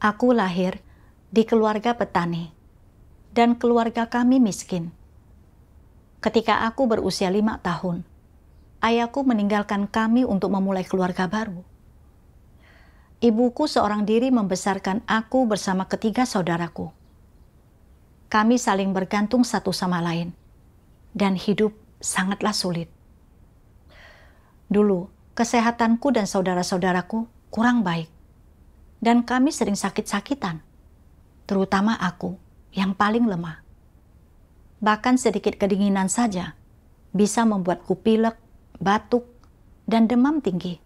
Aku lahir di keluarga petani, dan keluarga kami miskin. Ketika aku berusia 5 tahun, ayahku meninggalkan kami untuk memulai keluarga baru. Ibuku seorang diri membesarkan aku bersama ketiga saudaraku. Kami saling bergantung satu sama lain, dan hidup sangatlah sulit. Dulu, kesehatanku dan saudara-saudaraku kurang baik, dan kami sering sakit-sakitan, terutama aku yang paling lemah. Bahkan sedikit kedinginan saja bisa membuatku pilek, batuk, dan demam tinggi.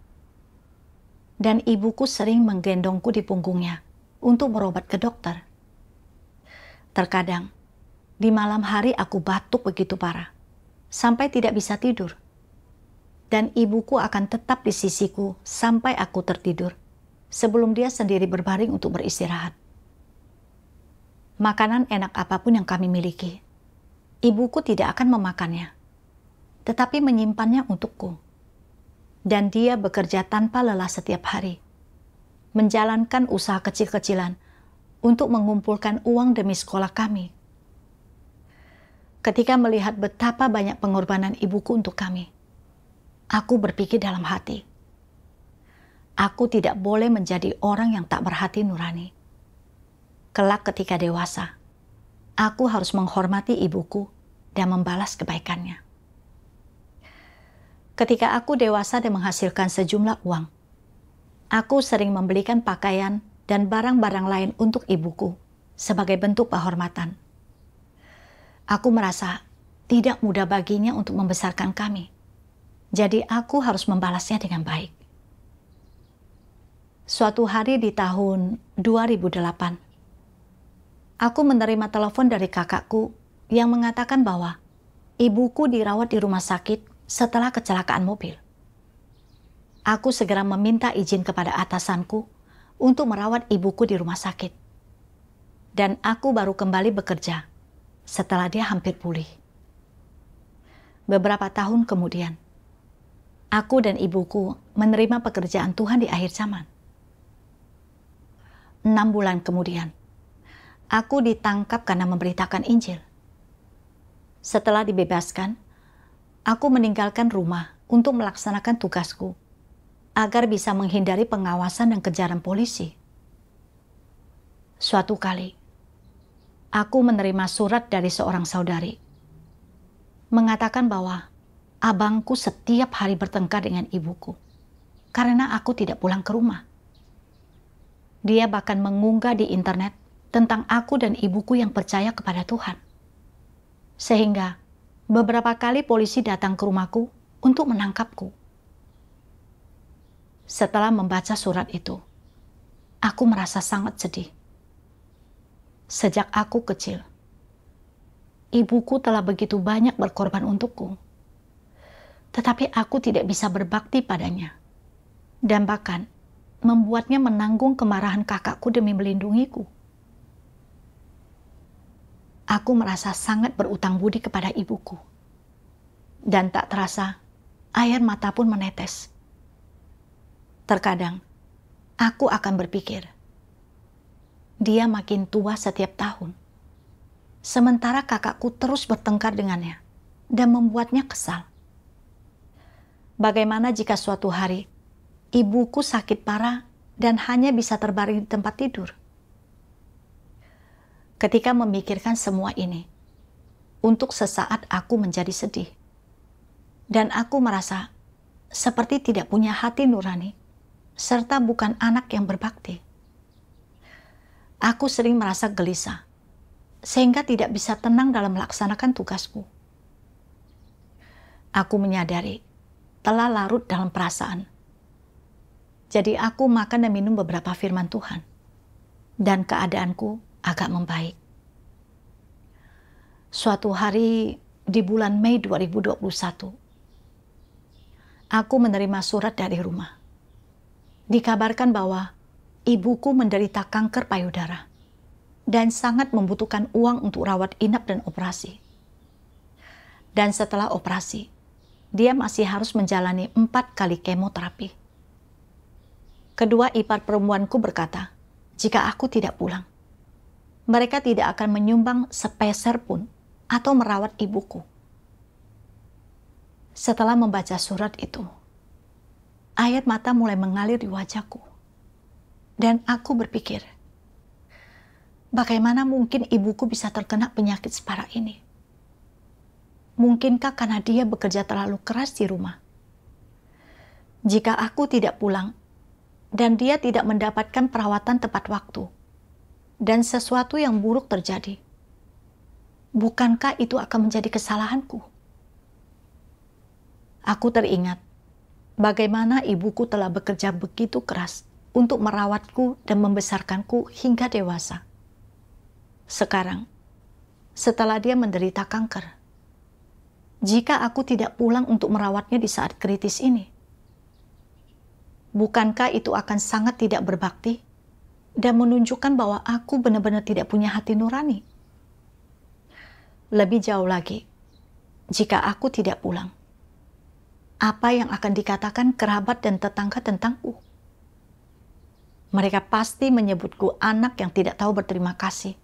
Dan ibuku sering menggendongku di punggungnya untuk berobat ke dokter. Terkadang, di malam hari aku batuk begitu parah, sampai tidak bisa tidur. Dan ibuku akan tetap di sisiku sampai aku tertidur, sebelum dia sendiri berbaring untuk beristirahat. Makanan enak apapun yang kami miliki, ibuku tidak akan memakannya, tetapi menyimpannya untukku. Dan dia bekerja tanpa lelah setiap hari, menjalankan usaha kecil-kecilan untuk mengumpulkan uang demi sekolah kami. Ketika melihat betapa banyak pengorbanan ibuku untuk kami, aku berpikir dalam hati, aku tidak boleh menjadi orang yang tak berhati nurani. Kelak ketika dewasa, aku harus menghormati ibuku dan membalas kebaikannya. Ketika aku dewasa dan menghasilkan sejumlah uang, aku sering membelikan pakaian dan barang-barang lain untuk ibuku sebagai bentuk penghormatan. Aku merasa tidak mudah baginya untuk membesarkan kami, jadi aku harus membalasnya dengan baik. Suatu hari di tahun 2008, aku menerima telepon dari kakakku yang mengatakan bahwa ibuku dirawat di rumah sakit setelah kecelakaan mobil. Aku segera meminta izin kepada atasanku untuk merawat ibuku di rumah sakit. Dan aku baru kembali bekerja setelah dia hampir pulih. Beberapa tahun kemudian, aku dan ibuku menerima pekerjaan Tuhan di akhir zaman. 6 bulan kemudian, aku ditangkap karena memberitakan Injil. Setelah dibebaskan, aku meninggalkan rumah untuk melaksanakan tugasku, agar bisa menghindari pengawasan dan kejaran polisi. Suatu kali, aku menerima surat dari seorang saudari, mengatakan bahwa abangku setiap hari bertengkar dengan ibuku, karena aku tidak pulang ke rumah. Dia bahkan mengunggah di internet tentang aku dan ibuku yang percaya kepada Tuhan. Sehingga beberapa kali polisi datang ke rumahku untuk menangkapku. Setelah membaca surat itu, aku merasa sangat sedih. Sejak aku kecil, ibuku telah begitu banyak berkorban untukku. Tetapi aku tidak bisa berbakti padanya. Dan bahkan membuatnya menanggung kemarahan kakakku demi melindungiku. Aku merasa sangat berutang budi kepada ibuku. Dan tak terasa, air mata pun menetes. Terkadang, aku akan berpikir, dia makin tua setiap tahun. Sementara kakakku terus bertengkar dengannya dan membuatnya kesal. Bagaimana jika suatu hari, ibuku sakit parah dan hanya bisa terbaring di tempat tidur? Ketika memikirkan semua ini, untuk sesaat aku menjadi sedih. Dan aku merasa seperti tidak punya hati nurani, serta bukan anak yang berbakti. Aku sering merasa gelisah, sehingga tidak bisa tenang dalam melaksanakan tugasku. Aku menyadari telah larut dalam perasaan. Jadi aku makan dan minum beberapa firman Tuhan, dan keadaanku agak membaik. Suatu hari di bulan Mei 2021, aku menerima surat dari rumah. Dikabarkan bahwa ibuku menderita kanker payudara dan sangat membutuhkan uang untuk rawat inap dan operasi. Dan setelah operasi, dia masih harus menjalani 4 kali kemoterapi. Kedua ipar perempuanku berkata jika aku tidak pulang. Mereka tidak akan menyumbang sepeser pun atau merawat ibuku. Setelah membaca surat itu, air mata mulai mengalir di wajahku. Dan aku berpikir, bagaimana mungkin ibuku bisa terkena penyakit separah ini? Mungkinkah karena dia bekerja terlalu keras di rumah? Jika aku tidak pulang, dan dia tidak mendapatkan perawatan tepat waktu, dan sesuatu yang buruk terjadi, bukankah itu akan menjadi kesalahanku? Aku teringat bagaimana ibuku telah bekerja begitu keras untuk merawatku dan membesarkanku hingga dewasa. Sekarang, setelah dia menderita kanker, jika aku tidak pulang untuk merawatnya di saat kritis ini, bukankah itu akan sangat tidak berbakti dan menunjukkan bahwa aku benar-benar tidak punya hati nurani? Lebih jauh lagi, jika aku tidak pulang, apa yang akan dikatakan kerabat dan tetangga tentangku? Mereka pasti menyebutku anak yang tidak tahu berterima kasih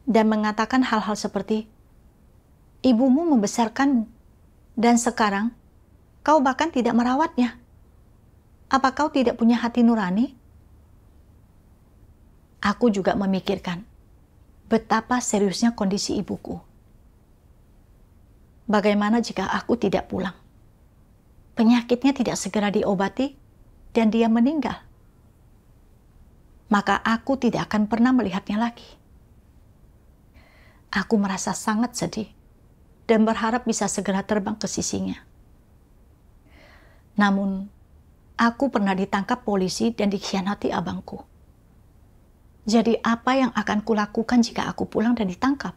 dan mengatakan hal-hal seperti, ibumu membesarkanmu dan sekarang kau bahkan tidak merawatnya. Apa kau tidak punya hati nurani? Aku juga memikirkan betapa seriusnya kondisi ibuku. Bagaimana jika aku tidak pulang? Penyakitnya tidak segera diobati dan dia meninggal. Maka aku tidak akan pernah melihatnya lagi. Aku merasa sangat sedih dan berharap bisa segera terbang ke sisinya. Namun, aku pernah ditangkap polisi dan dikhianati abangku. Jadi apa yang akan kulakukan jika aku pulang dan ditangkap?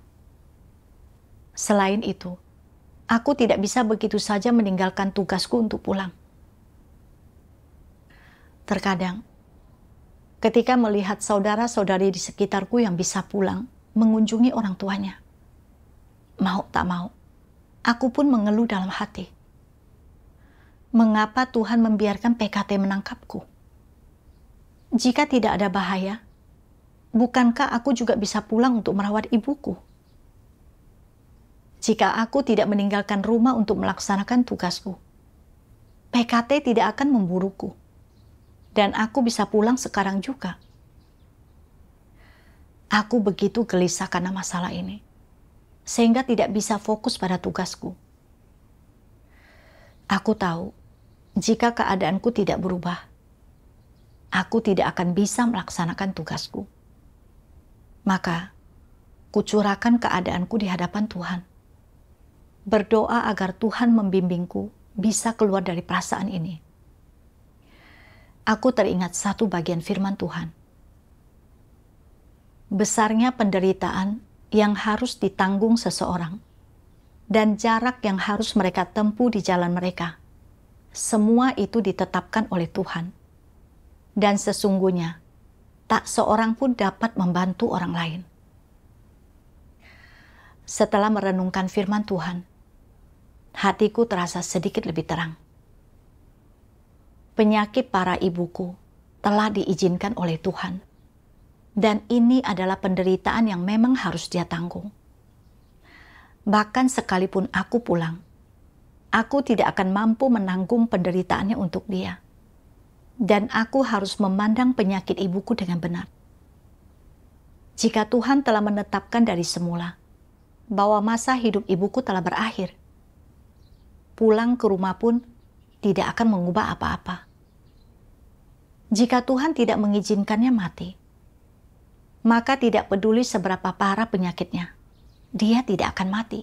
Selain itu, aku tidak bisa begitu saja meninggalkan tugasku untuk pulang. Terkadang, ketika melihat saudara-saudari di sekitarku yang bisa pulang mengunjungi orang tuanya, mau tak mau, aku pun mengeluh dalam hati. Mengapa Tuhan membiarkan PKT menangkapku? Jika tidak ada bahaya, bukankah aku juga bisa pulang untuk merawat ibuku? Jika aku tidak meninggalkan rumah untuk melaksanakan tugasku, PKT tidak akan memburuku. Dan aku bisa pulang sekarang juga. Aku begitu gelisah karena masalah ini, sehingga tidak bisa fokus pada tugasku. Aku tahu, jika keadaanku tidak berubah, aku tidak akan bisa melaksanakan tugasku. Maka, kucurahkan keadaanku di hadapan Tuhan. Berdoa agar Tuhan membimbingku bisa keluar dari perasaan ini. Aku teringat satu bagian firman Tuhan. Besarnya penderitaan yang harus ditanggung seseorang dan jarak yang harus mereka tempuh di jalan mereka, semua itu ditetapkan oleh Tuhan. Dan sesungguhnya, tak seorang pun dapat membantu orang lain. Setelah merenungkan firman Tuhan, hatiku terasa sedikit lebih terang. Penyakit para ibuku telah diizinkan oleh Tuhan. Dan ini adalah penderitaan yang memang harus dia tanggung. Bahkan sekalipun aku pulang, aku tidak akan mampu menanggung penderitaannya untuk dia. Dan aku harus memandang penyakit ibuku dengan benar. Jika Tuhan telah menetapkan dari semula bahwa masa hidup ibuku telah berakhir, pulang ke rumah pun tidak akan mengubah apa-apa. Jika Tuhan tidak mengizinkannya mati, maka tidak peduli seberapa parah penyakitnya, dia tidak akan mati.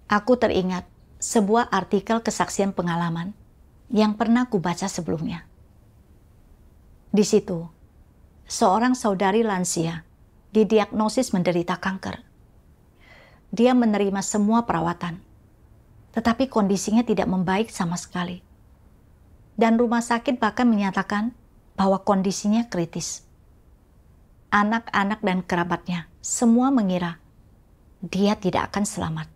Aku teringat sebuah artikel kesaksian pengalaman yang pernah kubaca sebelumnya. Di situ, seorang saudari lansia didiagnosis menderita kanker. Dia menerima semua perawatan, tetapi kondisinya tidak membaik sama sekali. Dan rumah sakit bahkan menyatakan bahwa kondisinya kritis. Anak-anak dan kerabatnya semua mengira dia tidak akan selamat.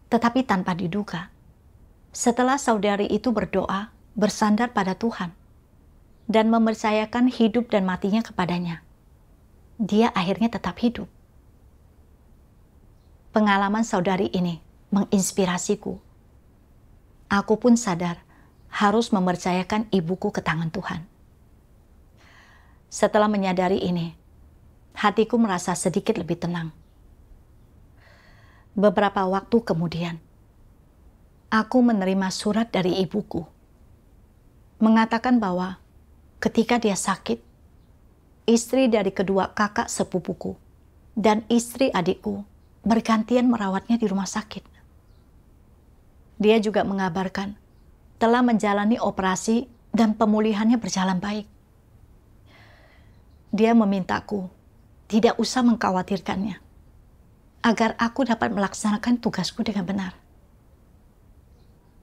Tetapi tanpa diduga, setelah saudari itu berdoa bersandar pada Tuhan, dan mempercayakan hidup dan matinya kepadanya, dia akhirnya tetap hidup. Pengalaman saudari ini menginspirasiku. Aku pun sadar harus mempercayakan ibuku ke tangan Tuhan. Setelah menyadari ini, hatiku merasa sedikit lebih tenang. Beberapa waktu kemudian, aku menerima surat dari ibuku, mengatakan bahwa ketika dia sakit, istri dari kedua kakak sepupuku dan istri adikku bergantian merawatnya di rumah sakit. Dia juga mengabarkan telah menjalani operasi dan pemulihannya berjalan baik. Dia memintaku tidak usah mengkhawatirkannya, agar aku dapat melaksanakan tugasku dengan benar.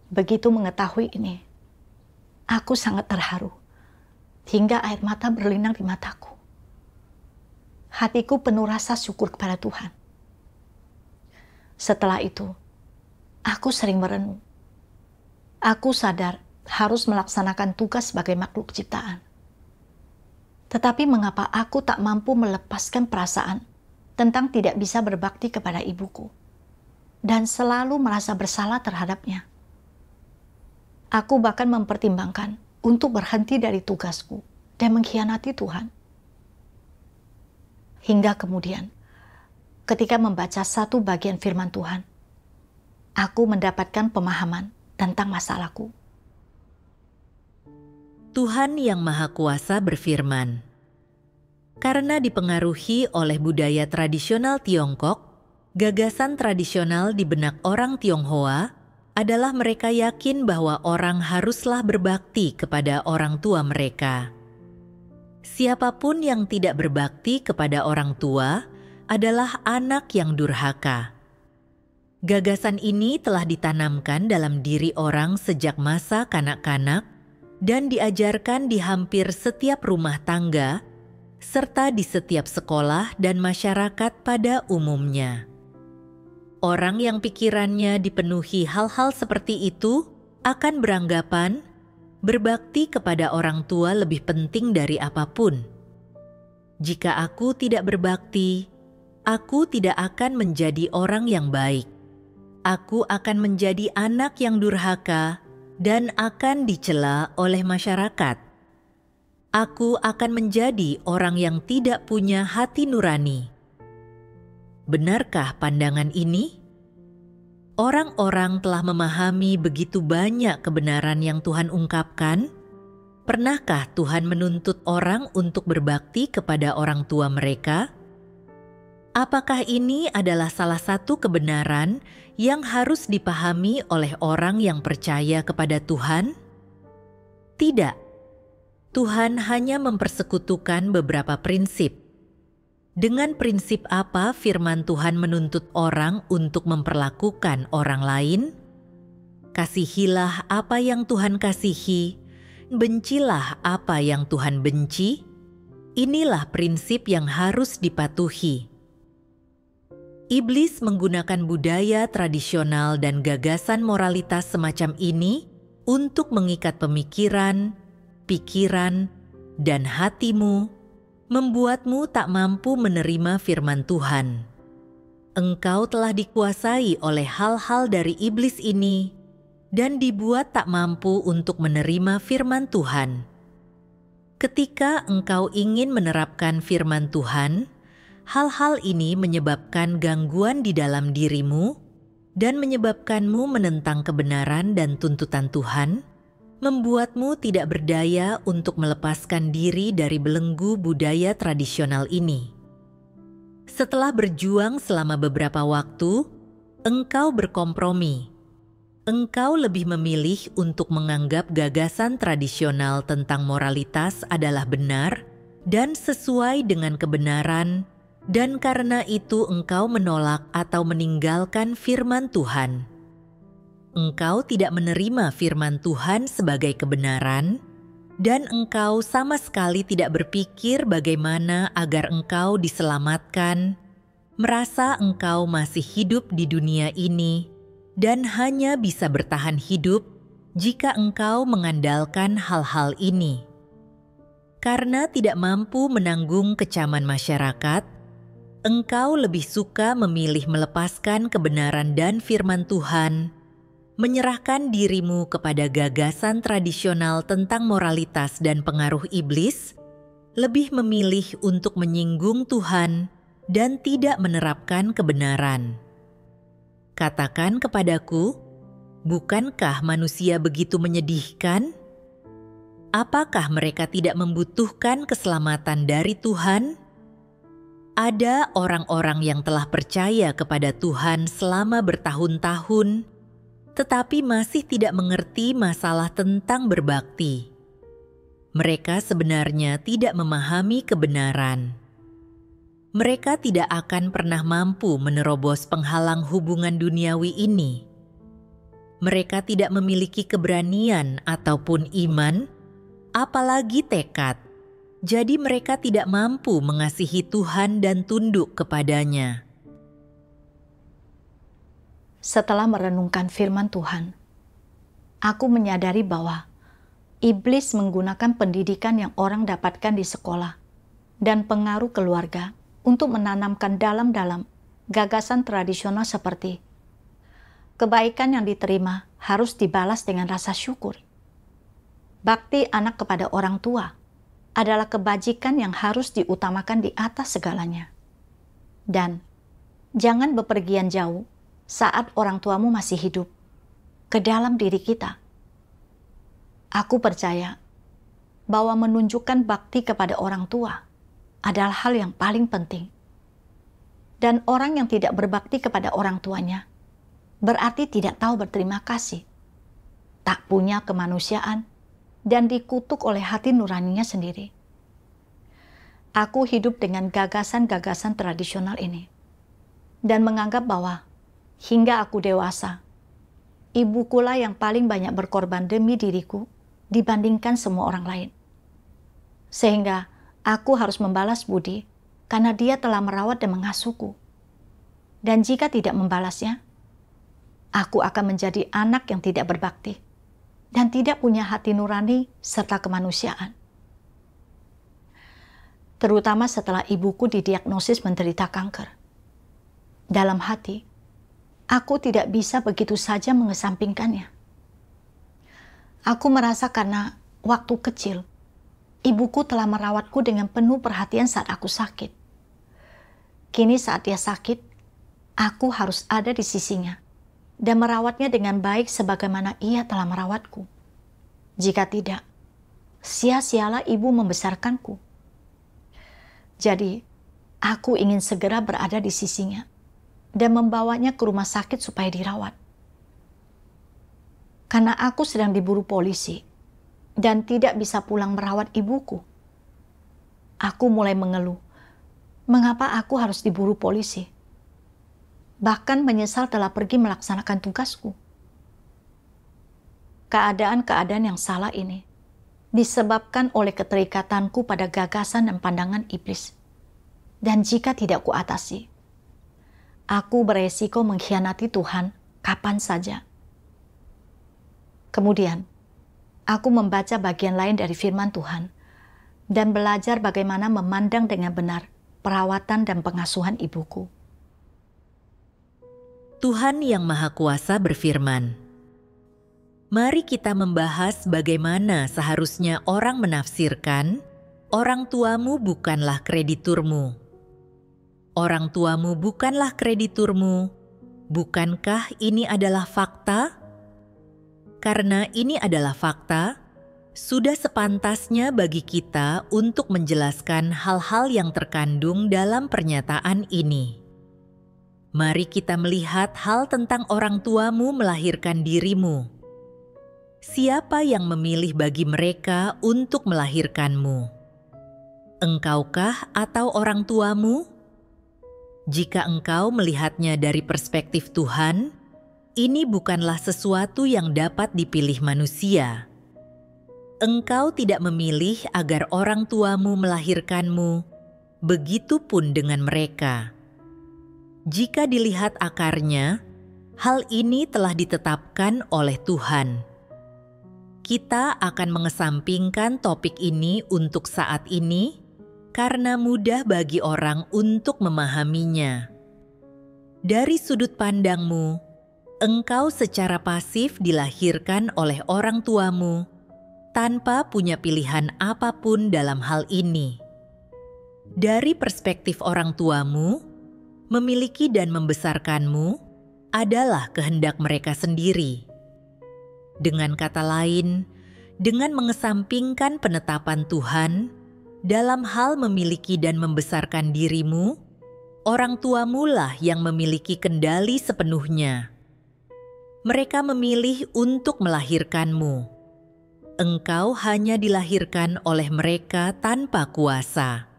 Begitu mengetahui ini, aku sangat terharu, hingga air mata berlinang di mataku. Hatiku penuh rasa syukur kepada Tuhan. Setelah itu, aku sering merenung. Aku sadar harus melaksanakan tugas sebagai makhluk ciptaan. Tetapi mengapa aku tak mampu melepaskan perasaan tentang tidak bisa berbakti kepada ibuku dan selalu merasa bersalah terhadapnya? Aku bahkan mempertimbangkan untuk berhenti dari tugasku dan mengkhianati Tuhan. Hingga kemudian, ketika membaca satu bagian firman Tuhan, aku mendapatkan pemahaman tentang masalahku. Tuhan Yang Maha Kuasa berfirman, karena dipengaruhi oleh budaya tradisional Tiongkok, gagasan tradisional di benak orang Tionghoa adalah mereka yakin bahwa orang haruslah berbakti kepada orang tua mereka. Siapapun yang tidak berbakti kepada orang tua adalah anak yang durhaka. Gagasan ini telah ditanamkan dalam diri orang sejak masa kanak-kanak dan diajarkan di hampir setiap rumah tangga serta di setiap sekolah dan masyarakat pada umumnya. Orang yang pikirannya dipenuhi hal-hal seperti itu akan beranggapan berbakti kepada orang tua lebih penting dari apapun. Jika aku tidak berbakti, aku tidak akan menjadi orang yang baik. Aku akan menjadi anak yang durhaka dan akan dicela oleh masyarakat. Aku akan menjadi orang yang tidak punya hati nurani. Benarkah pandangan ini? Orang-orang telah memahami begitu banyak kebenaran yang Tuhan ungkapkan. Pernahkah Tuhan menuntut orang untuk berbakti kepada orang tua mereka? Apakah ini adalah salah satu kebenaran yang harus dipahami oleh orang yang percaya kepada Tuhan? Tidak. Tuhan hanya mempersekutukan beberapa prinsip. Dengan prinsip apa firman Tuhan menuntut orang untuk memperlakukan orang lain? Kasihilah apa yang Tuhan kasihi, bencilah apa yang Tuhan benci. Inilah prinsip yang harus dipatuhi. Iblis menggunakan budaya tradisional dan gagasan moralitas semacam ini untuk mengikat pemikiran, pikiran, dan hatimu, membuatmu tak mampu menerima firman Tuhan. Engkau telah dikuasai oleh hal-hal dari iblis ini dan dibuat tak mampu untuk menerima firman Tuhan. Ketika engkau ingin menerapkan firman Tuhan, hal-hal ini menyebabkan gangguan di dalam dirimu dan menyebabkanmu menentang kebenaran dan tuntutan Tuhan, membuatmu tidak berdaya untuk melepaskan diri dari belenggu budaya tradisional ini. Setelah berjuang selama beberapa waktu, engkau berkompromi. Engkau lebih memilih untuk menganggap gagasan tradisional tentang moralitas adalah benar dan sesuai dengan kebenaran, dan karena itu engkau menolak atau meninggalkan firman Tuhan. Engkau tidak menerima firman Tuhan sebagai kebenaran, dan engkau sama sekali tidak berpikir bagaimana agar engkau diselamatkan, merasa engkau masih hidup di dunia ini, dan hanya bisa bertahan hidup jika engkau mengandalkan hal-hal ini. Karena tidak mampu menanggung kecaman masyarakat, engkau lebih suka memilih melepaskan kebenaran dan firman Tuhan, menyerahkan dirimu kepada gagasan tradisional tentang moralitas dan pengaruh iblis, lebih memilih untuk menyinggung Tuhan dan tidak menerapkan kebenaran. Katakan kepadaku, bukankah manusia begitu menyedihkan? Apakah mereka tidak membutuhkan keselamatan dari Tuhan? Ada orang-orang yang telah percaya kepada Tuhan selama bertahun-tahun, tetapi masih tidak mengerti masalah tentang berbakti. Mereka sebenarnya tidak memahami kebenaran. Mereka tidak akan pernah mampu menerobos penghalang hubungan duniawi ini. Mereka tidak memiliki keberanian ataupun iman, apalagi tekad. Jadi mereka tidak mampu mengasihi Tuhan dan tunduk kepadanya. Setelah merenungkan firman Tuhan, aku menyadari bahwa iblis menggunakan pendidikan yang orang dapatkan di sekolah dan pengaruh keluarga untuk menanamkan dalam-dalam gagasan tradisional seperti kebaikan yang diterima harus dibalas dengan rasa syukur. Bakti anak kepada orang tua adalah kebajikan yang harus diutamakan di atas segalanya. Dan jangan bepergian jauh saat orang tuamu masih hidup, ke dalam diri kita. Aku percaya bahwa menunjukkan bakti kepada orang tua adalah hal yang paling penting. Dan orang yang tidak berbakti kepada orang tuanya berarti tidak tahu berterima kasih, tak punya kemanusiaan, dan dikutuk oleh hati nuraninya sendiri. Aku hidup dengan gagasan-gagasan tradisional ini dan menganggap bahwa hingga aku dewasa, ibukulah yang paling banyak berkorban demi diriku dibandingkan semua orang lain. Sehingga aku harus membalas budi karena dia telah merawat dan mengasuhku. Dan jika tidak membalasnya, aku akan menjadi anak yang tidak berbakti dan tidak punya hati nurani serta kemanusiaan. Terutama setelah ibuku didiagnosis menderita kanker. Dalam hati, aku tidak bisa begitu saja mengesampingkannya. Aku merasa karena waktu kecil, ibuku telah merawatku dengan penuh perhatian saat aku sakit. Kini saat dia sakit, aku harus ada di sisinya dan merawatnya dengan baik sebagaimana ia telah merawatku. Jika tidak, sia-sialah ibu membesarkanku. Jadi, aku ingin segera berada di sisinya dan membawanya ke rumah sakit supaya dirawat. Karena aku sedang diburu polisi dan tidak bisa pulang merawat ibuku, aku mulai mengeluh, mengapa aku harus diburu polisi? Bahkan menyesal telah pergi melaksanakan tugasku. Keadaan-keadaan yang salah ini disebabkan oleh keterikatanku pada gagasan dan pandangan iblis. Dan jika tidak kuatasi, aku beresiko mengkhianati Tuhan kapan saja. Kemudian, aku membaca bagian lain dari firman Tuhan dan belajar bagaimana memandang dengan benar perawatan dan pengasuhan ibuku. Tuhan yang Maha Kuasa berfirman, mari kita membahas bagaimana seharusnya orang menafsirkan, orang tuamu bukanlah krediturmu. Orang tuamu bukanlah krediturmu. Bukankah ini adalah fakta? Karena ini adalah fakta, sudah sepantasnya bagi kita untuk menjelaskan hal-hal yang terkandung dalam pernyataan ini. Mari kita melihat hal tentang orang tuamu melahirkan dirimu. Siapa yang memilih bagi mereka untuk melahirkanmu? Engkaukah atau orang tuamu? Jika engkau melihatnya dari perspektif Tuhan, ini bukanlah sesuatu yang dapat dipilih manusia. Engkau tidak memilih agar orang tuamu melahirkanmu, begitupun dengan mereka. Jika dilihat akarnya, hal ini telah ditetapkan oleh Tuhan. kita akan mengesampingkan topik ini untuk saat ini karena mudah bagi orang untuk memahaminya. Dari sudut pandangmu, engkau secara pasif dilahirkan oleh orang tuamu tanpa punya pilihan apapun dalam hal ini. Dari perspektif orang tuamu, memiliki dan membesarkanmu adalah kehendak mereka sendiri. Dengan kata lain, dengan mengesampingkan penetapan Tuhan dalam hal memiliki dan membesarkan dirimu, orang tuamu lah yang memiliki kendali sepenuhnya. Mereka memilih untuk melahirkanmu. Engkau hanya dilahirkan oleh mereka tanpa kuasa.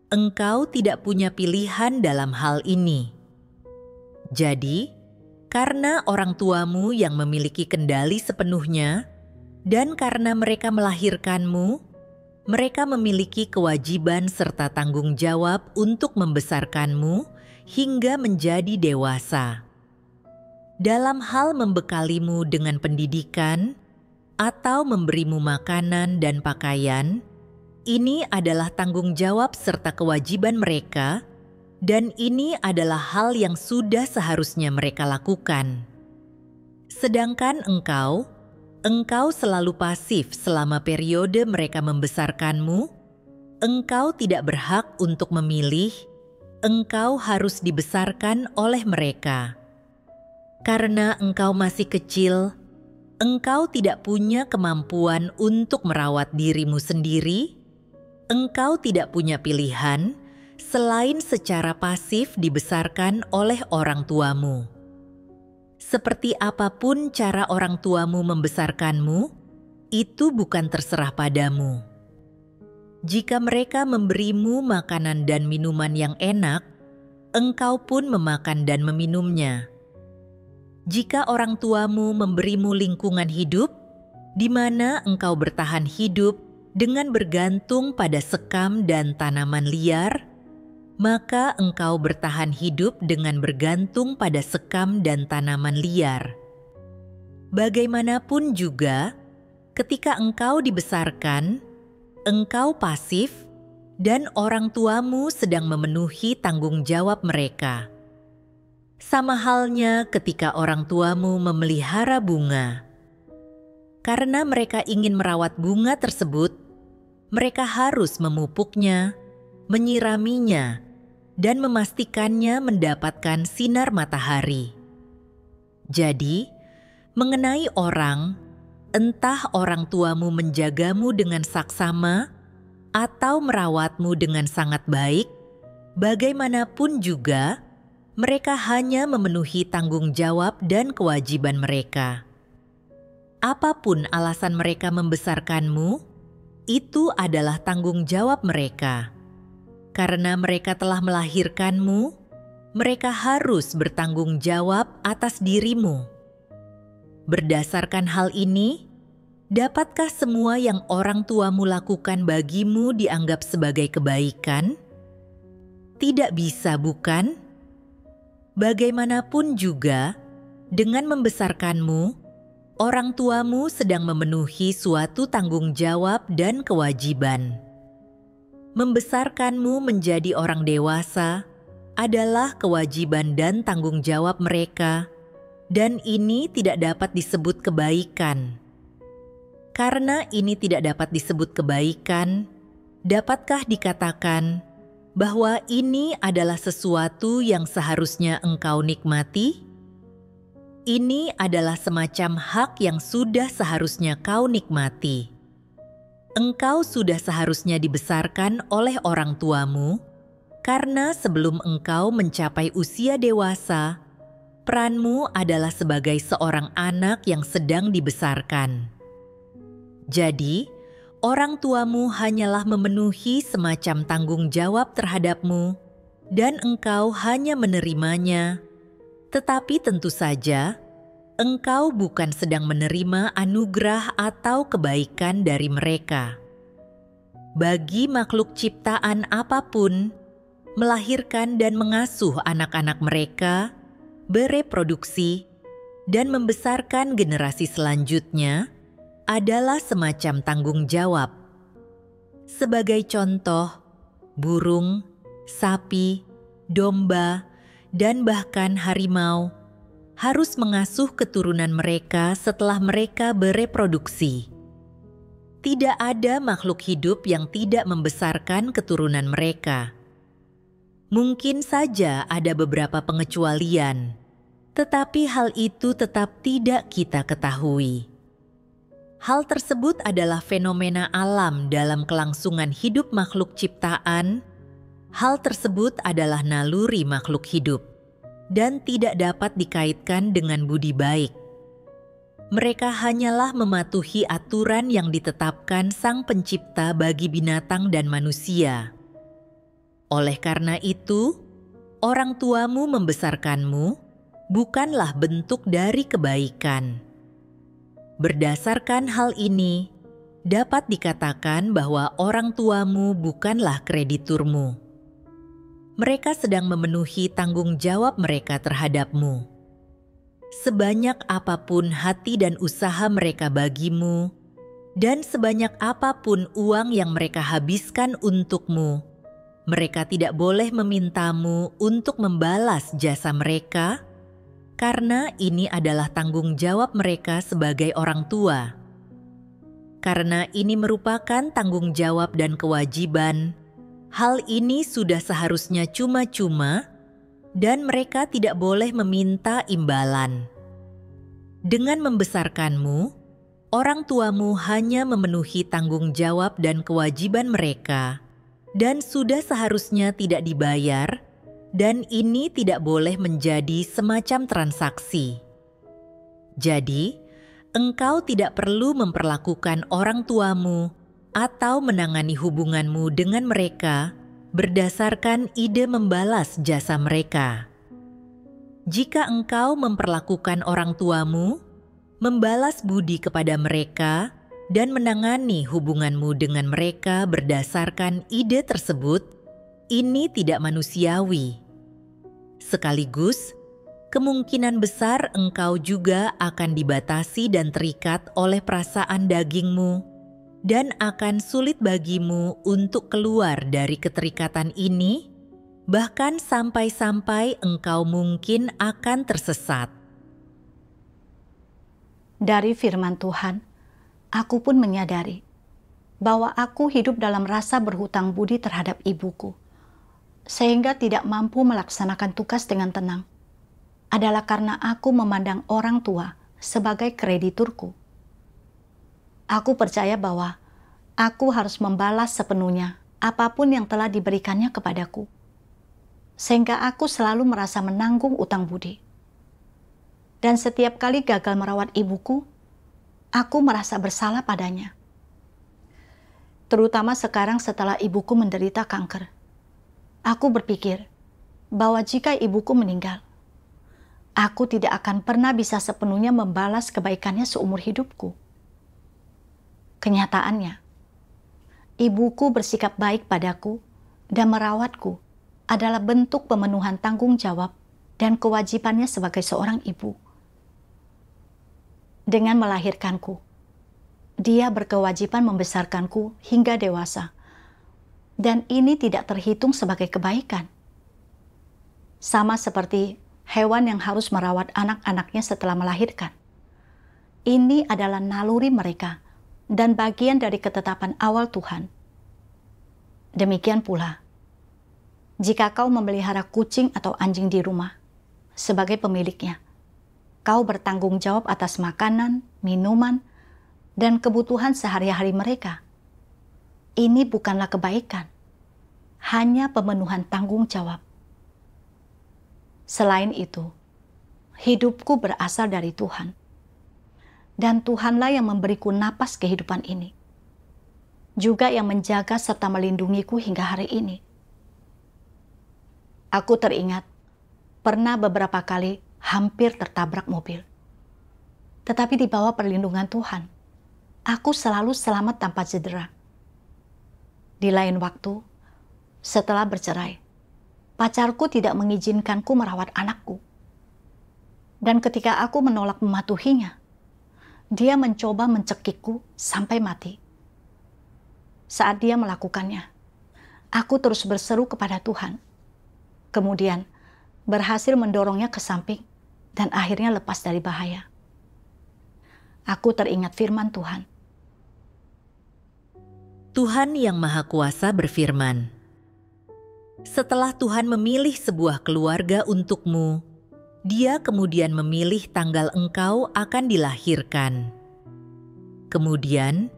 Engkau tidak punya pilihan dalam hal ini. Jadi, karena orang tuamu yang memiliki kendali sepenuhnya, dan karena mereka melahirkanmu, mereka memiliki kewajiban serta tanggung jawab untuk membesarkanmu hingga menjadi dewasa. Dalam hal membekalimu dengan pendidikan atau memberimu makanan dan pakaian, ini adalah tanggung jawab serta kewajiban mereka, dan ini adalah hal yang sudah seharusnya mereka lakukan. Sedangkan engkau selalu pasif selama periode mereka membesarkanmu. Engkau tidak berhak untuk memilih, engkau harus dibesarkan oleh mereka. Karena engkau masih kecil, engkau tidak punya kemampuan untuk merawat dirimu sendiri, engkau tidak punya pilihan selain secara pasif dibesarkan oleh orang tuamu. Seperti apapun cara orang tuamu membesarkanmu, itu bukan terserah padamu. Jika mereka memberimu makanan dan minuman yang enak, engkau pun memakan dan meminumnya. Jika orang tuamu memberimu lingkungan hidup, di mana engkau bertahan hidup dengan bergantung pada sekam dan tanaman liar, maka engkau bertahan hidup dengan bergantung pada sekam dan tanaman liar. Bagaimanapun juga, ketika engkau dibesarkan, engkau pasif dan orang tuamu sedang memenuhi tanggung jawab mereka. Sama halnya ketika orang tuamu memelihara bunga. Karena mereka ingin merawat bunga tersebut, mereka harus memupuknya, menyiraminya, dan memastikannya mendapatkan sinar matahari. Jadi, mengenai orang, entah orang tuamu menjagamu dengan saksama atau merawatmu dengan sangat baik, bagaimanapun juga, mereka hanya memenuhi tanggung jawab dan kewajiban mereka. Apapun alasan mereka membesarkanmu, itu adalah tanggung jawab mereka. Karena mereka telah melahirkanmu, mereka harus bertanggung jawab atas dirimu. Berdasarkan hal ini, dapatkah semua yang orang tuamu lakukan bagimu dianggap sebagai kebaikan? Tidak bisa, bukan? Bagaimanapun juga, dengan membesarkanmu, orang tuamu sedang memenuhi suatu tanggung jawab dan kewajiban. Membesarkanmu menjadi orang dewasa adalah kewajiban dan tanggung jawab mereka, dan ini tidak dapat disebut kebaikan. Karena ini tidak dapat disebut kebaikan, dapatkah dikatakan bahwa ini adalah sesuatu yang seharusnya engkau nikmati? Ini adalah semacam hak yang sudah seharusnya kau nikmati. Engkau sudah seharusnya dibesarkan oleh orang tuamu, karena sebelum engkau mencapai usia dewasa, peranmu adalah sebagai seorang anak yang sedang dibesarkan. Jadi, orang tuamu hanyalah memenuhi semacam tanggung jawab terhadapmu, dan engkau hanya menerimanya. Tetapi tentu saja, engkau bukan sedang menerima anugerah atau kebaikan dari mereka. Bagi makhluk ciptaan apapun, melahirkan dan mengasuh anak-anak mereka, bereproduksi, dan membesarkan generasi selanjutnya adalah semacam tanggung jawab. Sebagai contoh, burung, sapi, domba, dan bahkan harimau harus mengasuh keturunan mereka setelah mereka bereproduksi. Tidak ada makhluk hidup yang tidak membesarkan keturunan mereka. Mungkin saja ada beberapa pengecualian, tetapi hal itu tetap tidak kita ketahui. Hal tersebut adalah fenomena alam dalam kelangsungan hidup makhluk ciptaan. Hal tersebut adalah naluri makhluk hidup dan tidak dapat dikaitkan dengan budi baik. Mereka hanyalah mematuhi aturan yang ditetapkan Sang Pencipta bagi binatang dan manusia. Oleh karena itu, orang tuamu membesarkanmu bukanlah bentuk dari kebaikan. Berdasarkan hal ini, dapat dikatakan bahwa orang tuamu bukanlah krediturmu. Mereka sedang memenuhi tanggung jawab mereka terhadapmu. Sebanyak apapun hati dan usaha mereka bagimu, dan sebanyak apapun uang yang mereka habiskan untukmu, mereka tidak boleh memintamu untuk membalas jasa mereka, karena ini adalah tanggung jawab mereka sebagai orang tua. Karena ini merupakan tanggung jawab dan kewajiban, hal ini sudah seharusnya cuma-cuma dan mereka tidak boleh meminta imbalan. Dengan membesarkanmu, orang tuamu hanya memenuhi tanggung jawab dan kewajiban mereka dan sudah seharusnya tidak dibayar, dan ini tidak boleh menjadi semacam transaksi. Jadi, engkau tidak perlu memperlakukan orang tuamu atau menangani hubunganmu dengan mereka berdasarkan ide membalas jasa mereka. Jika engkau memperlakukan orang tuamu, membalas budi kepada mereka, dan menangani hubunganmu dengan mereka berdasarkan ide tersebut, ini tidak manusiawi. Sekaligus, kemungkinan besar engkau juga akan dibatasi dan terikat oleh perasaan dagingmu, dan akan sulit bagimu untuk keluar dari keterikatan ini, bahkan sampai-sampai engkau mungkin akan tersesat. Dari firman Tuhan, aku pun menyadari bahwa aku hidup dalam rasa berhutang budi terhadap ibuku, sehingga tidak mampu melaksanakan tugas dengan tenang, adalah karena aku memandang orang tua sebagai krediturku. Aku percaya bahwa aku harus membalas sepenuhnya apapun yang telah diberikannya kepadaku, sehingga aku selalu merasa menanggung utang budi. Dan setiap kali gagal merawat ibuku, aku merasa bersalah padanya. Terutama sekarang setelah ibuku menderita kanker. Aku berpikir bahwa jika ibuku meninggal, aku tidak akan pernah bisa sepenuhnya membalas kebaikannya seumur hidupku. Kenyataannya, ibuku bersikap baik padaku dan merawatku adalah bentuk pemenuhan tanggung jawab dan kewajibannya sebagai seorang ibu. Dengan melahirkanku, dia berkewajiban membesarkanku hingga dewasa, dan ini tidak terhitung sebagai kebaikan. Sama seperti hewan yang harus merawat anak-anaknya setelah melahirkan. Ini adalah naluri mereka dan bagian dari ketetapan awal Tuhan. Demikian pula, jika kau memelihara kucing atau anjing di rumah, sebagai pemiliknya, kau bertanggung jawab atas makanan, minuman, dan kebutuhan sehari-hari mereka. Ini bukanlah kebaikan, hanya pemenuhan tanggung jawab. Selain itu, hidupku berasal dari Tuhan. Dan Tuhanlah yang memberiku napas kehidupan ini. Juga yang menjaga serta melindungiku hingga hari ini. Aku teringat, pernah beberapa kali hampir tertabrak mobil. Tetapi di bawah perlindungan Tuhan, aku selalu selamat tanpa cedera. Di lain waktu, setelah bercerai, pacarku tidak mengizinkanku merawat anakku. Dan ketika aku menolak mematuhinya, Dia mencoba mencekikku sampai mati. Saat dia melakukannya, aku terus berseru kepada Tuhan. Kemudian berhasil mendorongnya ke samping dan akhirnya lepas dari bahaya. Aku teringat firman Tuhan. Tuhan Yang Maha Kuasa berfirman, "Setelah Tuhan memilih sebuah keluarga untukmu, Dia kemudian memilih tanggal engkau akan dilahirkan. Kemudian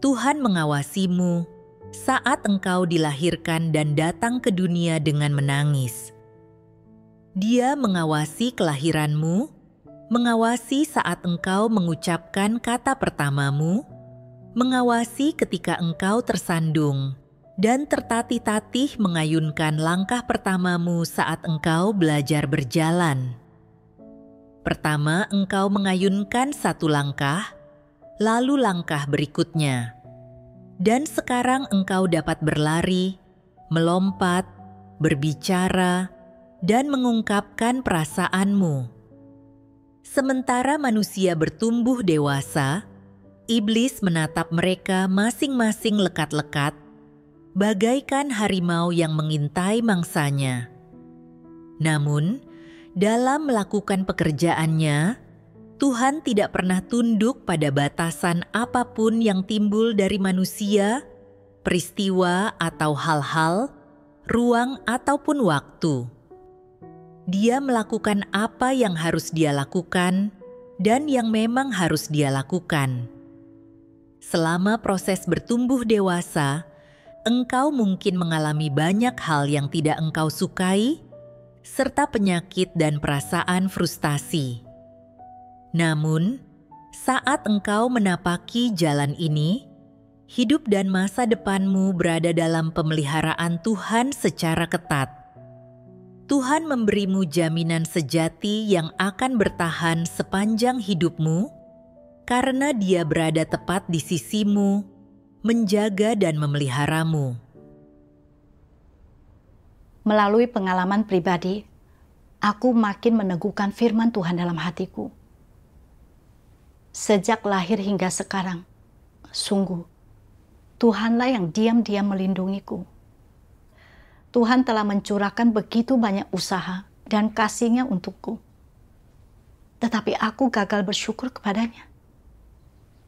Tuhan mengawasimu saat engkau dilahirkan dan datang ke dunia dengan menangis. Dia mengawasi kelahiranmu, mengawasi saat engkau mengucapkan kata pertamamu, mengawasi ketika engkau tersandung, dan tertatih-tatih mengayunkan langkah pertamamu saat engkau belajar berjalan. Pertama engkau mengayunkan satu langkah, lalu langkah berikutnya. Dan sekarang engkau dapat berlari, melompat, berbicara, dan mengungkapkan perasaanmu. Sementara manusia bertumbuh dewasa, iblis menatap mereka masing-masing lekat-lekat, bagaikan harimau yang mengintai mangsanya. Namun, dalam melakukan pekerjaannya, Tuhan tidak pernah tunduk pada batasan apapun yang timbul dari manusia, peristiwa atau hal-hal, ruang ataupun waktu. Dia melakukan apa yang harus dia lakukan dan yang memang harus dia lakukan. Selama proses bertumbuh dewasa, engkau mungkin mengalami banyak hal yang tidak engkau sukai, serta penyakit dan perasaan frustasi. Namun, saat engkau menapaki jalan ini, hidup dan masa depanmu berada dalam pemeliharaan Tuhan secara ketat. Tuhan memberimu jaminan sejati yang akan bertahan sepanjang hidupmu, karena Dia berada tepat di sisimu, menjaga dan memeliharamu. Melalui pengalaman pribadi, aku makin meneguhkan firman Tuhan dalam hatiku. Sejak lahir hingga sekarang, sungguh, Tuhanlah yang diam-diam melindungiku. Tuhan telah mencurahkan begitu banyak usaha dan kasih-Nya untukku. Tetapi aku gagal bersyukur kepadanya.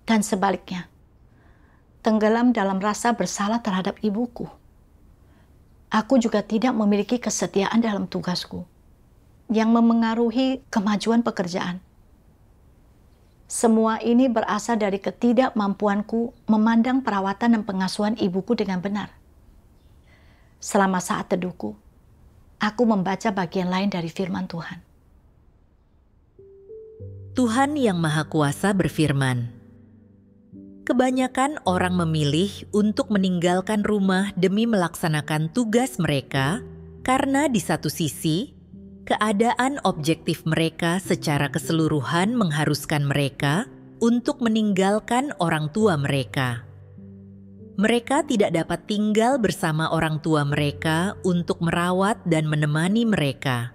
Dan sebaliknya, tenggelam dalam rasa bersalah terhadap ibuku. Aku juga tidak memiliki kesetiaan dalam tugasku yang memengaruhi kemajuan pekerjaan. Semua ini berasal dari ketidakmampuanku memandang perawatan dan pengasuhan ibuku dengan benar. Selama saat teduhku, aku membaca bagian lain dari firman Tuhan. Tuhan Yang Maha Kuasa berfirman, "Kebanyakan orang memilih untuk meninggalkan rumah demi melaksanakan tugas mereka karena di satu sisi, keadaan objektif mereka secara keseluruhan mengharuskan mereka untuk meninggalkan orang tua mereka. Mereka tidak dapat tinggal bersama orang tua mereka untuk merawat dan menemani mereka.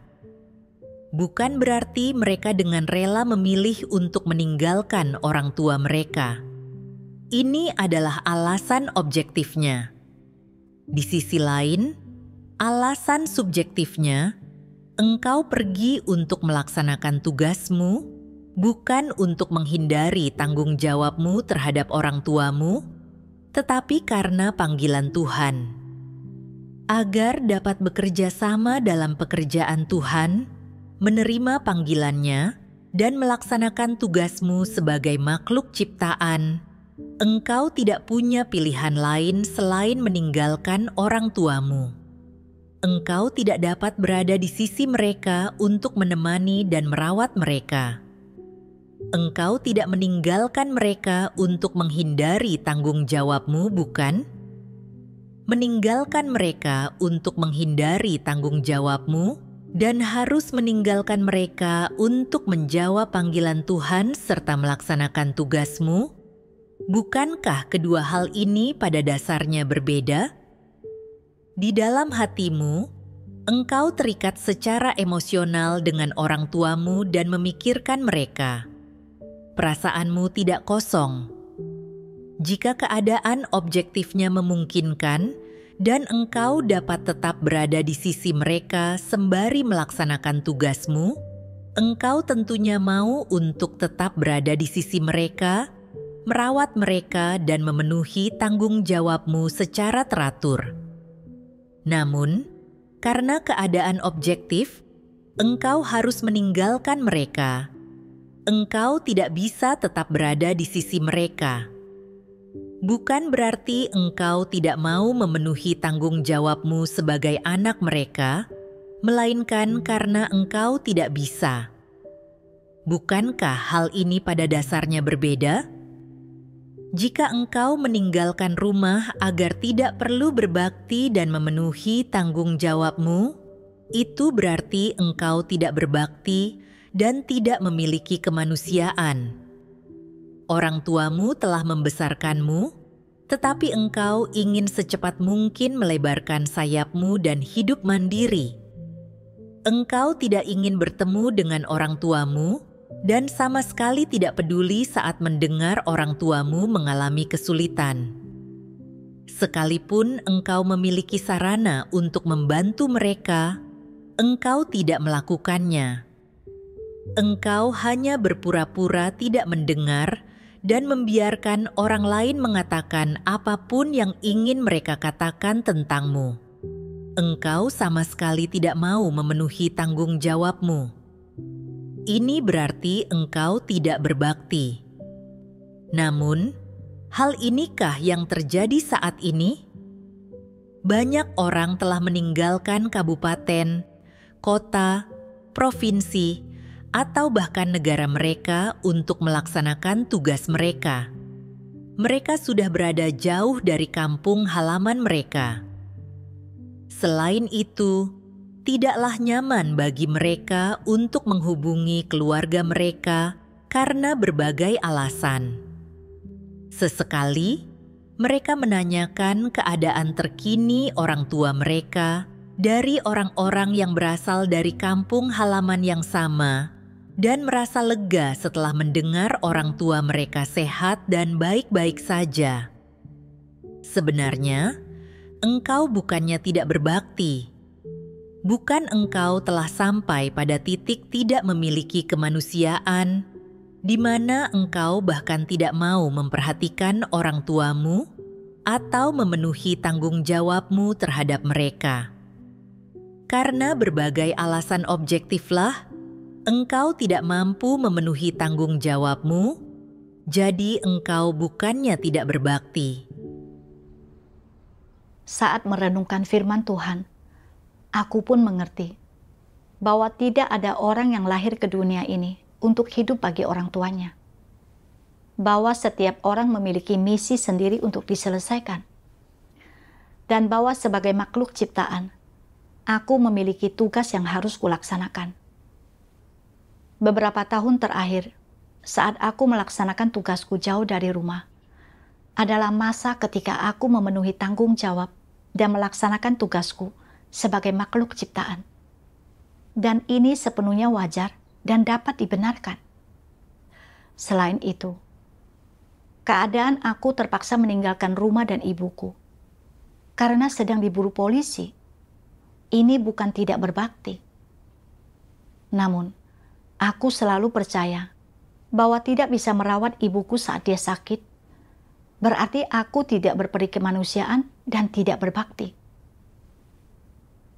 Bukan berarti mereka dengan rela memilih untuk meninggalkan orang tua mereka. Ini adalah alasan objektifnya. Di sisi lain, alasan subjektifnya, engkau pergi untuk melaksanakan tugasmu, bukan untuk menghindari tanggung jawabmu terhadap orang tuamu, tetapi karena panggilan Tuhan. Agar dapat bekerja sama dalam pekerjaan Tuhan, menerima panggilannya, dan melaksanakan tugasmu sebagai makhluk ciptaan, engkau tidak punya pilihan lain selain meninggalkan orang tuamu. Engkau tidak dapat berada di sisi mereka untuk menemani dan merawat mereka. Engkau tidak meninggalkan mereka untuk menghindari tanggung jawabmu, bukan? Meninggalkan mereka untuk menghindari tanggung jawabmu dan harus meninggalkan mereka untuk menjawab panggilan Tuhan serta melaksanakan tugasmu. Bukankah kedua hal ini pada dasarnya berbeda? Di dalam hatimu, engkau terikat secara emosional dengan orang tuamu dan memikirkan mereka. perasaanmu tidak kosong. Jika keadaan objektifnya memungkinkan dan engkau dapat tetap berada di sisi mereka sembari melaksanakan tugasmu, engkau tentunya mau untuk tetap berada di sisi mereka, merawat mereka dan memenuhi tanggung jawabmu secara teratur. Namun, karena keadaan objektif, engkau harus meninggalkan mereka. Engkau tidak bisa tetap berada di sisi mereka. Bukan berarti engkau tidak mau memenuhi tanggung jawabmu sebagai anak mereka, melainkan karena engkau tidak bisa. Bukankah hal ini pada dasarnya berbeda? Jika engkau meninggalkan rumah agar tidak perlu berbakti dan memenuhi tanggung jawabmu, itu berarti engkau tidak berbakti dan tidak memiliki kemanusiaan. Orang tuamu telah membesarkanmu, tetapi engkau ingin secepat mungkin melebarkan sayapmu dan hidup mandiri. Engkau tidak ingin bertemu dengan orang tuamu dan sama sekali tidak peduli saat mendengar orang tuamu mengalami kesulitan. Sekalipun engkau memiliki sarana untuk membantu mereka, engkau tidak melakukannya. Engkau hanya berpura-pura tidak mendengar dan membiarkan orang lain mengatakan apapun yang ingin mereka katakan tentangmu. Engkau sama sekali tidak mau memenuhi tanggung jawabmu. Ini berarti engkau tidak berbakti. Namun, hal inikah yang terjadi saat ini? Banyak orang telah meninggalkan kabupaten, kota, provinsi, atau bahkan negara mereka untuk melaksanakan tugas mereka. Mereka sudah berada jauh dari kampung halaman mereka. Selain itu, tidaklah nyaman bagi mereka untuk menghubungi keluarga mereka karena berbagai alasan. Sesekali, mereka menanyakan keadaan terkini orang tua mereka dari orang-orang yang berasal dari kampung halaman yang sama dan merasa lega setelah mendengar orang tua mereka sehat dan baik-baik saja. Sebenarnya, engkau bukannya tidak berbakti. Bukan engkau telah sampai pada titik tidak memiliki kemanusiaan, di mana engkau bahkan tidak mau memperhatikan orang tuamu atau memenuhi tanggung jawabmu terhadap mereka. Karena berbagai alasan objektiflah, engkau tidak mampu memenuhi tanggung jawabmu, jadi engkau bukannya tidak berbakti. Saat merenungkan firman Tuhan, aku pun mengerti bahwa tidak ada orang yang lahir ke dunia ini untuk hidup bagi orang tuanya. Bahwa setiap orang memiliki misi sendiri untuk diselesaikan. Dan bahwa sebagai makhluk ciptaan, aku memiliki tugas yang harus kulaksanakan. Beberapa tahun terakhir, saat aku melaksanakan tugasku jauh dari rumah, adalah masa ketika aku memenuhi tanggung jawab dan melaksanakan tugasku sebagai makhluk ciptaan. Dan ini sepenuhnya wajar dan dapat dibenarkan. Selain itu, keadaan aku terpaksa meninggalkan rumah dan ibuku karena sedang diburu polisi. Ini bukan tidak berbakti. Namun, aku selalu percaya bahwa tidak bisa merawat ibuku saat dia sakit, berarti aku tidak berperi kemanusiaan dan tidak berbakti.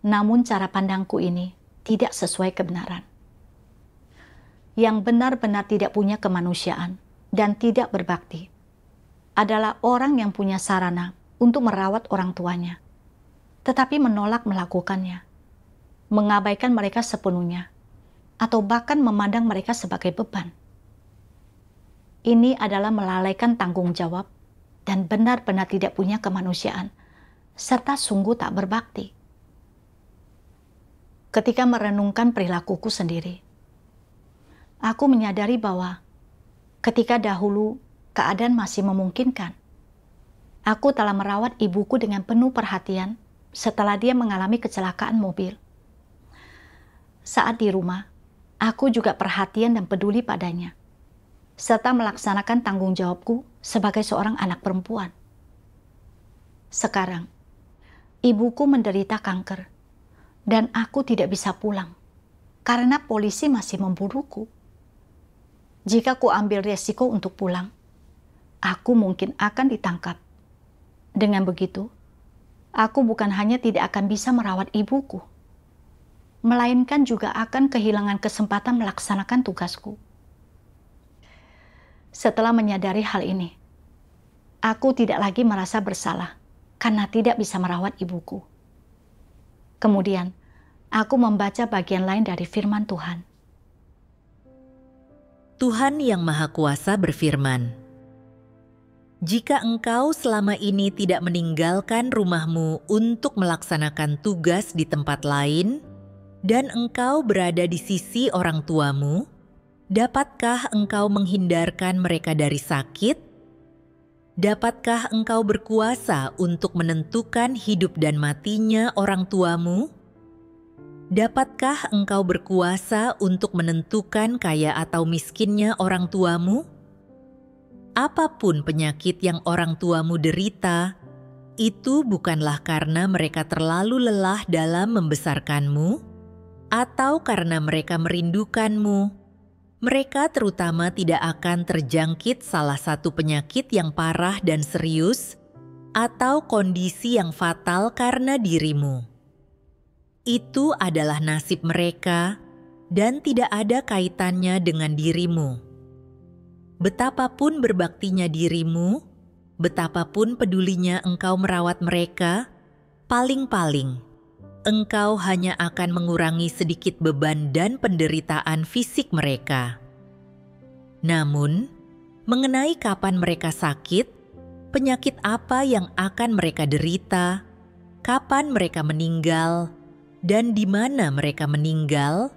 Namun cara pandangku ini tidak sesuai kebenaran. Yang benar-benar tidak punya kemanusiaan dan tidak berbakti adalah orang yang punya sarana untuk merawat orang tuanya, tetapi menolak melakukannya, mengabaikan mereka sepenuhnya, atau bahkan memandang mereka sebagai beban. Ini adalah melalaikan tanggung jawab dan benar-benar tidak punya kemanusiaan, serta sungguh tak berbakti. Ketika merenungkan perilakuku sendiri, aku menyadari bahwa ketika dahulu keadaan masih memungkinkan, aku telah merawat ibuku dengan penuh perhatian setelah dia mengalami kecelakaan mobil. Saat di rumah, aku juga perhatian dan peduli padanya. serta melaksanakan tanggung jawabku sebagai seorang anak perempuan. Sekarang, ibuku menderita kanker, dan aku tidak bisa pulang karena polisi masih memburuku. Jika ku ambil resiko untuk pulang, aku mungkin akan ditangkap. Dengan begitu, aku bukan hanya tidak akan bisa merawat ibuku, melainkan juga akan kehilangan kesempatan melaksanakan tugasku. Setelah menyadari hal ini, aku tidak lagi merasa bersalah karena tidak bisa merawat ibuku. Kemudian, aku membaca bagian lain dari firman Tuhan. Tuhan Yang Maha Kuasa berfirman, "Jika engkau selama ini tidak meninggalkan rumahmu untuk melaksanakan tugas di tempat lain, dan engkau berada di sisi orang tuamu, dapatkah engkau menghindarkan mereka dari sakit? Dapatkah engkau berkuasa untuk menentukan hidup dan matinya orang tuamu? Dapatkah engkau berkuasa untuk menentukan kaya atau miskinnya orang tuamu? Apapun penyakit yang orang tuamu derita, itu bukanlah karena mereka terlalu lelah dalam membesarkanmu, atau karena mereka merindukanmu. Mereka terutama tidak akan terjangkit salah satu penyakit yang parah dan serius, atau kondisi yang fatal karena dirimu. Itu adalah nasib mereka dan tidak ada kaitannya dengan dirimu. Betapapun berbaktinya dirimu, betapapun pedulinya engkau merawat mereka, paling-paling engkau hanya akan mengurangi sedikit beban dan penderitaan fisik mereka. Namun, mengenai kapan mereka sakit, penyakit apa yang akan mereka derita, kapan mereka meninggal, dan di mana mereka meninggal,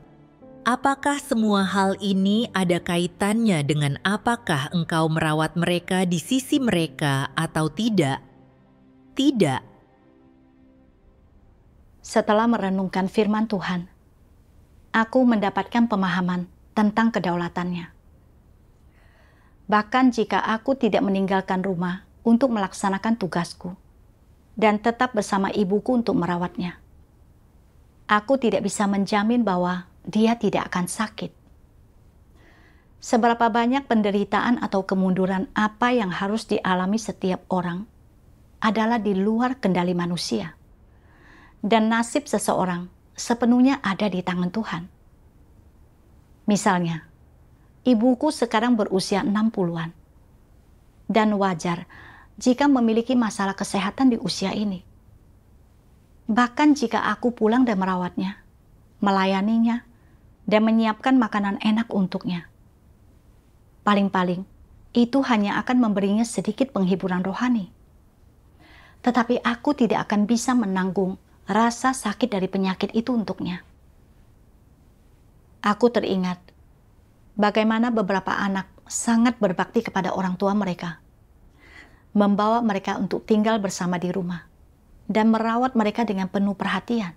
apakah semua hal ini ada kaitannya dengan apakah engkau merawat mereka di sisi mereka atau tidak? Tidak. Setelah merenungkan firman Tuhan, aku mendapatkan pemahaman tentang kedaulatannya. Bahkan jika aku tidak meninggalkan rumah untuk melaksanakan tugasku dan tetap bersama ibuku untuk merawatnya, aku tidak bisa menjamin bahwa dia tidak akan sakit. Seberapa banyak penderitaan atau kemunduran apa yang harus dialami setiap orang adalah di luar kendali manusia. Dan nasib seseorang sepenuhnya ada di tangan Tuhan. Misalnya, ibuku sekarang berusia 60-an. Dan wajar jika memiliki masalah kesehatan di usia ini. Bahkan jika aku pulang dan merawatnya, melayaninya, dan menyiapkan makanan enak untuknya. Paling-paling, itu hanya akan memberinya sedikit penghiburan rohani. Tetapi aku tidak akan bisa menanggung rasa sakit dari penyakit itu untuknya. Aku teringat bagaimana beberapa anak sangat berbakti kepada orang tua mereka, membawa mereka untuk tinggal bersama di rumah, dan merawat mereka dengan penuh perhatian.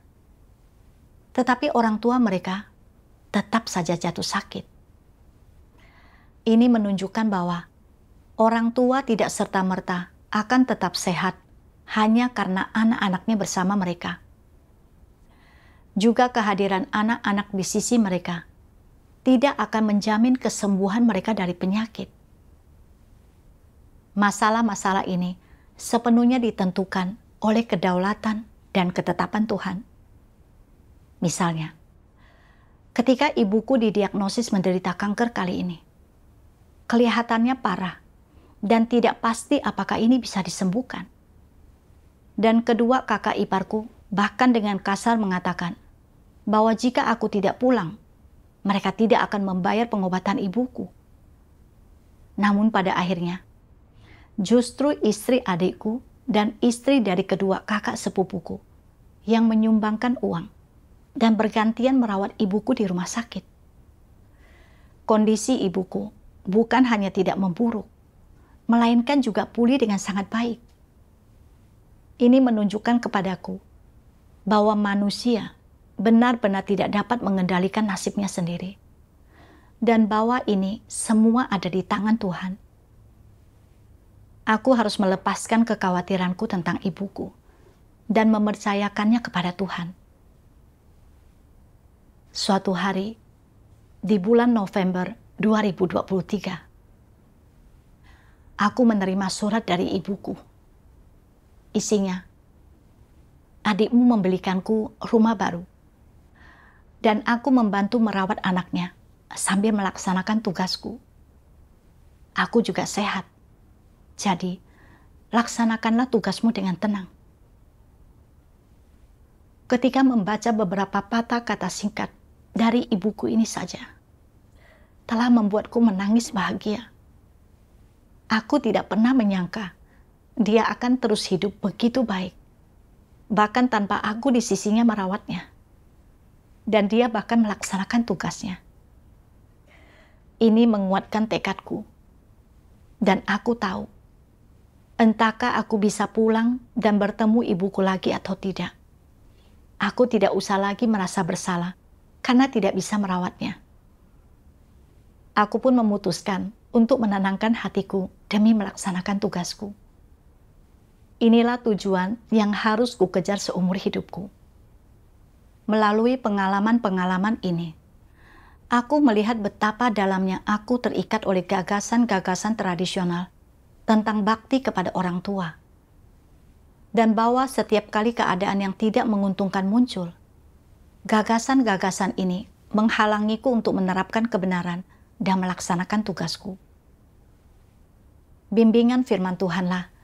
Tetapi orang tua mereka tetap saja jatuh sakit. Ini menunjukkan bahwa orang tua tidak serta-merta akan tetap sehat hanya karena anak-anaknya bersama mereka. Juga kehadiran anak-anak di sisi mereka tidak akan menjamin kesembuhan mereka dari penyakit. Masalah-masalah ini sepenuhnya ditentukan oleh kedaulatan dan ketetapan Tuhan. Misalnya, ketika ibuku didiagnosis menderita kanker kali ini, kelihatannya parah dan tidak pasti apakah ini bisa disembuhkan. Dan kedua kakak iparku bahkan dengan kasar mengatakan bahwa jika aku tidak pulang, mereka tidak akan membayar pengobatan ibuku. Namun pada akhirnya, justru istri adikku dan istri dari kedua kakak sepupuku yang menyumbangkan uang dan bergantian merawat ibuku di rumah sakit. Kondisi ibuku bukan hanya tidak memburuk, melainkan juga pulih dengan sangat baik. Ini menunjukkan kepadaku bahwa manusia benar-benar tidak dapat mengendalikan nasibnya sendiri. dan bahwa ini semua ada di tangan Tuhan. Aku harus melepaskan kekhawatiranku tentang ibuku dan mempercayakannya kepada Tuhan. Suatu hari, di bulan November 2023, aku menerima surat dari ibuku. Isinya, adikmu membelikanku rumah baru, dan aku membantu merawat anaknya sambil melaksanakan tugasku. Aku juga sehat, jadi laksanakanlah tugasmu dengan tenang. Ketika membaca beberapa patah kata singkat dari ibuku ini saja, telah membuatku menangis bahagia. Aku tidak pernah menyangka dia akan terus hidup begitu baik, bahkan tanpa aku di sisinya merawatnya. Dan dia bahkan melaksanakan tugasnya. Ini menguatkan tekadku. Dan aku tahu, entahkah aku bisa pulang dan bertemu ibuku lagi atau tidak. Aku tidak usah lagi merasa bersalah karena tidak bisa merawatnya. Aku pun memutuskan untuk menenangkan hatiku demi melaksanakan tugasku. Inilah tujuan yang harus kukejar seumur hidupku. Melalui pengalaman-pengalaman ini, aku melihat betapa dalamnya aku terikat oleh gagasan-gagasan tradisional tentang bakti kepada orang tua. Dan bahwa setiap kali keadaan yang tidak menguntungkan muncul, gagasan-gagasan ini menghalangiku untuk menerapkan kebenaran dan melaksanakan tugasku. Bimbingan firman Tuhanlah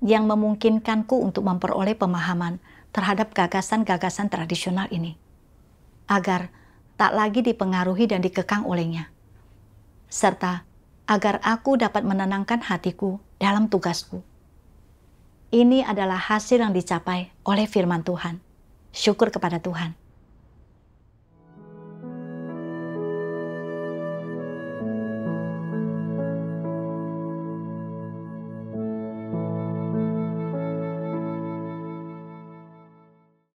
yang memungkinkanku untuk memperoleh pemahaman terhadap gagasan-gagasan tradisional ini, agar tak lagi dipengaruhi dan dikekang olehnya, serta agar aku dapat menenangkan hatiku dalam tugasku. Ini adalah hasil yang dicapai oleh firman Tuhan. Syukur kepada Tuhan.